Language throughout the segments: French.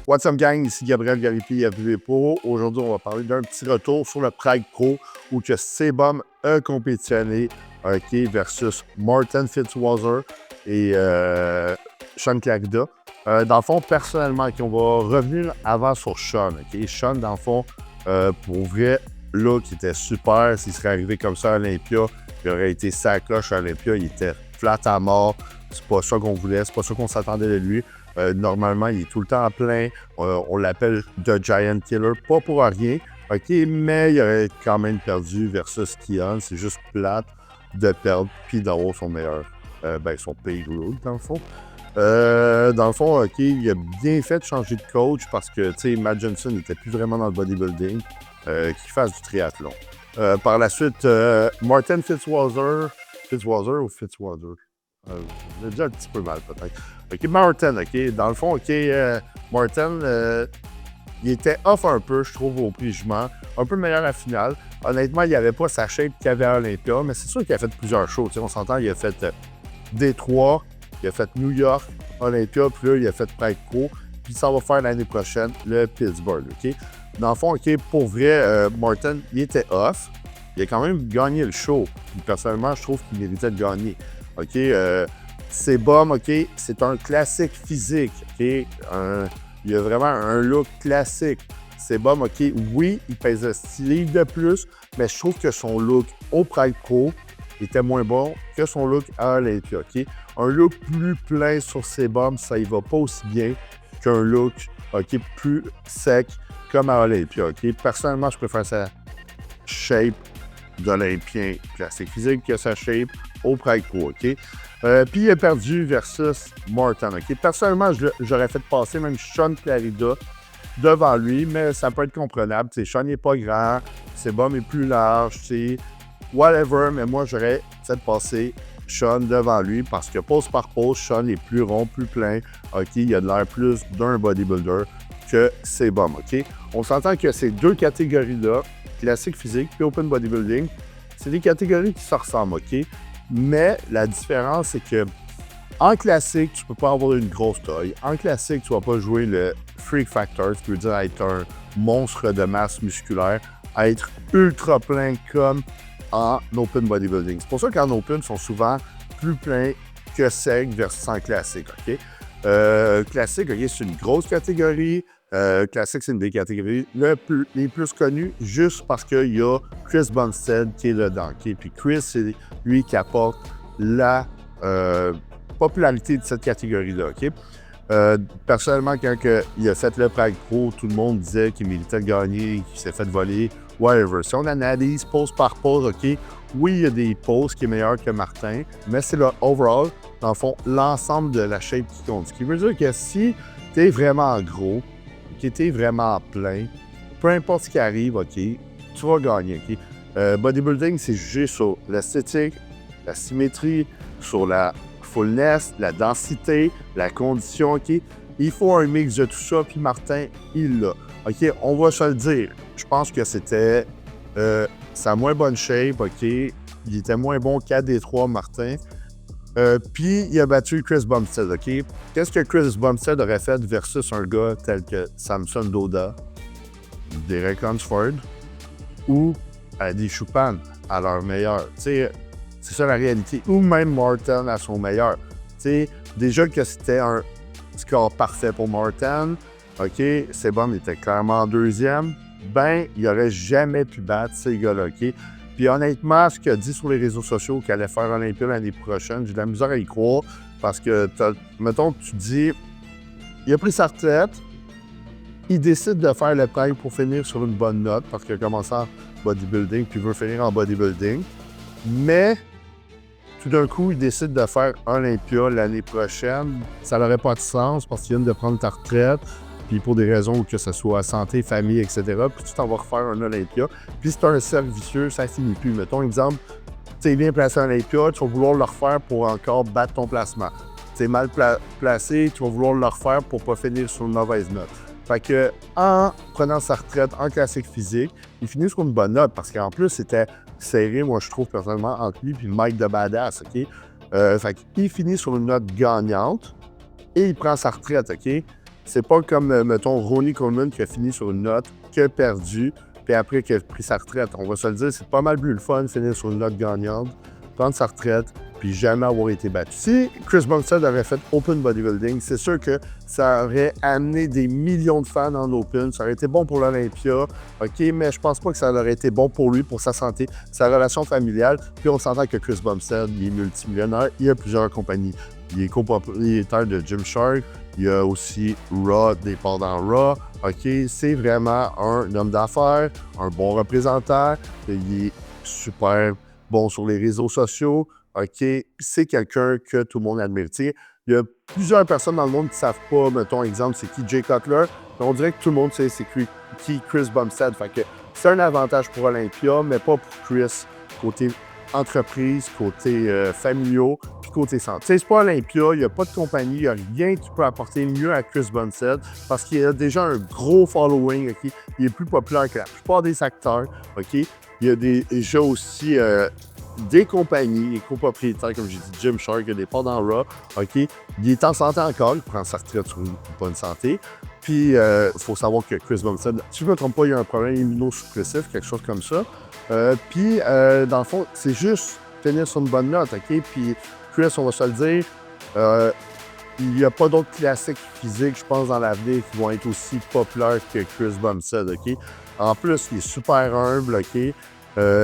What's up gang, ici Gabriel Garipi, FV Pro. Aujourd'hui, on va parler d'un petit retour sur le Pride Pro où que Sebum a compétitionné versus Martin Fitzwater et Sean Clarida. Dans le fond, personnellement, on va revenir avant sur Sean. Sean, dans le fond, pour vrai, là, qui était super. S'il serait arrivé comme ça à Olympia, il aurait été sacoche à Olympia. Il était flat à mort. C'est pas ça qu'on voulait, c'est pas ça qu'on s'attendait de lui. Normalement, il est tout le temps plein. On l'appelle The Giant Killer, pas pour rien. Mais il aurait quand même perdu versus Kian. C'est juste plate de perdre puis d'avoir son meilleur, son payroll, dans le fond. Il a bien fait de changer de coach parce que, Matt Johnson n'était plus vraiment dans le bodybuilding, qu'il fasse du triathlon. Par la suite, Martin Fitzwater ou Fitzwater? J'ai déjà un petit peu mal, peut-être. Martin, dans le fond, Martin, il était off un peu, je trouve, au pigement. Un peu meilleur à la finale. Honnêtement, il n'avait pas sa shape qu'il avait à Olympia, mais c'est sûr qu'il a fait plusieurs shows. On s'entend, il a fait Détroit, il a fait New York, Olympia, puis là, il a fait Pride Pro, puis ça va faire l'année prochaine le Pittsburgh, Dans le fond, pour vrai, Martin, il était off. Il a quand même gagné le show. Puis, personnellement, je trouve qu'il méritait de gagner. Sebum, c'est un classique physique, il a vraiment un look classique. Sebum, oui, il pèse 6 livres de plus, mais je trouve que son look au Pride Pro était moins bon que son look à Olympia, Un look plus plein sur Sebum, ça y va pas aussi bien qu'un look, plus sec comme à Olympia, Personnellement, je préfère sa shape d'Olympien classique physique que sa shape au Pride Pro, Puis il a perdu versus Martin, Personnellement, j'aurais fait passer même Sean Clarida devant lui, mais ça peut être comprenable. Sean n'est pas grand, Sebum est plus large, whatever, mais moi, j'aurais fait passer Sean devant lui parce que pose par pose, Sean est plus rond, plus plein, il a de l'air plus d'un bodybuilder que Sebum, On s'entend que ces deux catégories-là, classique physique puis open bodybuilding, c'est des catégories qui se ressemblent, Mais la différence, c'est que en classique, tu ne peux pas avoir une grosse taille. En classique, tu ne vas pas jouer le freak factor, ce qui veut dire être un monstre de masse musculaire, être ultra plein comme en open bodybuilding. C'est pour ça qu'en open, ils sont souvent plus pleins que sec versus en classique, Classique, c'est une grosse catégorie. Classique, c'est une des catégories les plus connues juste parce qu'il y a Chris Bumstead qui est dedans. Puis Chris, c'est lui qui apporte la popularité de cette catégorie-là. Personnellement, quand il a fait le Pride Pro, tout le monde disait qu'il méritait de gagner, qu'il s'est fait voler, whatever. Si on analyse pose par pose, oui, il y a des poses qui est meilleur que Martin, mais c'est le overall, dans le fond, l'ensemble de la shape qui compte. Ce qui veut dire que si tu es vraiment gros, tu es vraiment plein, peu importe ce qui arrive, tu vas gagner, Bodybuilding, c'est jugé sur l'esthétique, la symétrie, sur la fullness, la densité, la condition, Il faut un mix de tout ça, puis Martin, il l'a. On va se le dire. Je pense que c'était sa moins bonne shape, Il était moins bon qu'à Détroit, Martin. Puis, il a battu Chris Bumstead, Qu'est-ce que Chris Bumstead aurait fait versus un gars tel que Samson Dauda, Derek Lunsford ou Adi Choupan à leur meilleur? C'est ça la réalité. Ou même Martin à son meilleur. Déjà que c'était un score parfait pour Martin, Sebum était clairement en deuxième, il n'aurait jamais pu battre ces gars-là, Puis honnêtement, ce qu'il a dit sur les réseaux sociaux qu'il allait faire Olympia l'année prochaine, j'ai de la misère à y croire parce que, mettons que tu dis, il a pris sa retraite, il décide de faire le Pride pour finir sur une bonne note parce qu'il a commencé en bodybuilding puis il veut finir en bodybuilding, mais tout d'un coup, il décide de faire Olympia l'année prochaine. Ça n'aurait pas de sens parce qu'il vient de prendre ta retraite, puis pour des raisons que ce soit santé, famille, etc. Puis tu t'en vas refaire un Olympia. Puis c'est un cercle vicieux, ça finit plus. Mettons, exemple, tu es bien placé à Olympia, tu vas vouloir le refaire pour encore battre ton placement. Tu es mal placé, tu vas vouloir le refaire pour pas finir sur une mauvaise note. Fait que, en prenant sa retraite en classique physique, il finit sur une bonne note parce qu'en plus, c'était serré, moi, je trouve, personnellement, entre lui et Mike de Badass, Fait qu'il finit sur une note gagnante et il prend sa retraite, C'est pas comme, mettons, Ronnie Coleman qui a fini sur une note, qui a perdu, puis après qui a pris sa retraite. On va se le dire, c'est pas mal plus le fun de finir sur une note gagnante, prendre sa retraite, puis jamais avoir été battu. Si Chris Bumstead avait fait Open Bodybuilding, c'est sûr que ça aurait amené des millions de fans en Open, ça aurait été bon pour l'Olympia, OK, mais je pense pas que ça aurait été bon pour lui, pour sa santé, sa relation familiale, puis on s'entend que Chris Bumstead, il est multimillionnaire, il a plusieurs compagnies. Il est copropriétaire de Gymshark, il y a aussi Raw, des parts dans Raw, OK, c'est vraiment un homme d'affaires, un bon représentant, il est super bon sur les réseaux sociaux, OK, c'est quelqu'un que tout le monde admire. T'sais, il y a plusieurs personnes dans le monde qui ne savent pas, mettons, exemple, c'est qui Jay Cutler. On dirait que tout le monde sait c'est qui Chris Bumstead. Fait que c'est un avantage pour Olympia, mais pas pour Chris. Côté entreprise, côté familiaux, puis côté santé. C'est pas Olympia, il n'y a pas de compagnie, il n'y a rien qui peut apporter mieux à Chris Bumstead parce qu'il a déjà un gros following, OK? Il est plus populaire que la plupart des acteurs, OK? Il y a déjà aussi des compagnies, les copropriétaires, comme j'ai dit, Gymshark, il y a des parts dans Raw, OK? Il est en santé encore, il prend sa retraite sur une bonne santé. Puis, il faut savoir que Chris Bumstead, si je ne me trompe pas, il y a un problème immunosuppressif, quelque chose comme ça. Puis, dans le fond, c'est juste finir sur une bonne note, OK? Puis, Chris, on va se le dire, il n'y a pas d'autres classiques physiques, je pense, dans l'avenir qui vont être aussi populaires que Chris Bumstead, OK? En plus, il est super humble, OK?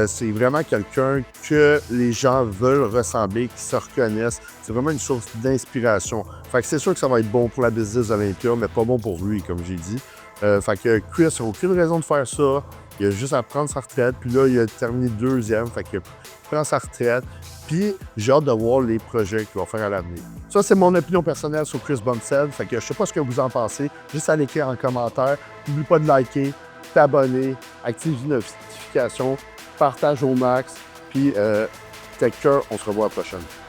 C'est vraiment quelqu'un que les gens veulent ressembler, qui se reconnaissent. C'est vraiment une source d'inspiration. Fait que c'est sûr que ça va être bon pour la business d'Olympia, mais pas bon pour lui, comme j'ai dit. Fait que Chris n'a aucune raison de faire ça. Il a juste à prendre sa retraite. Puis là, il a terminé deuxième. Fait qu'il prend sa retraite. Puis j'ai hâte de voir les projets qu'il va faire à l'avenir. Ça, c'est mon opinion personnelle sur Chris Bumstead. Fait que je sais pas ce que vous en pensez. Juste à l'écrire en commentaire. N'oublie pas de liker, t'abonner, activer les notifications, partage au max. Puis take care, on se revoit à la prochaine.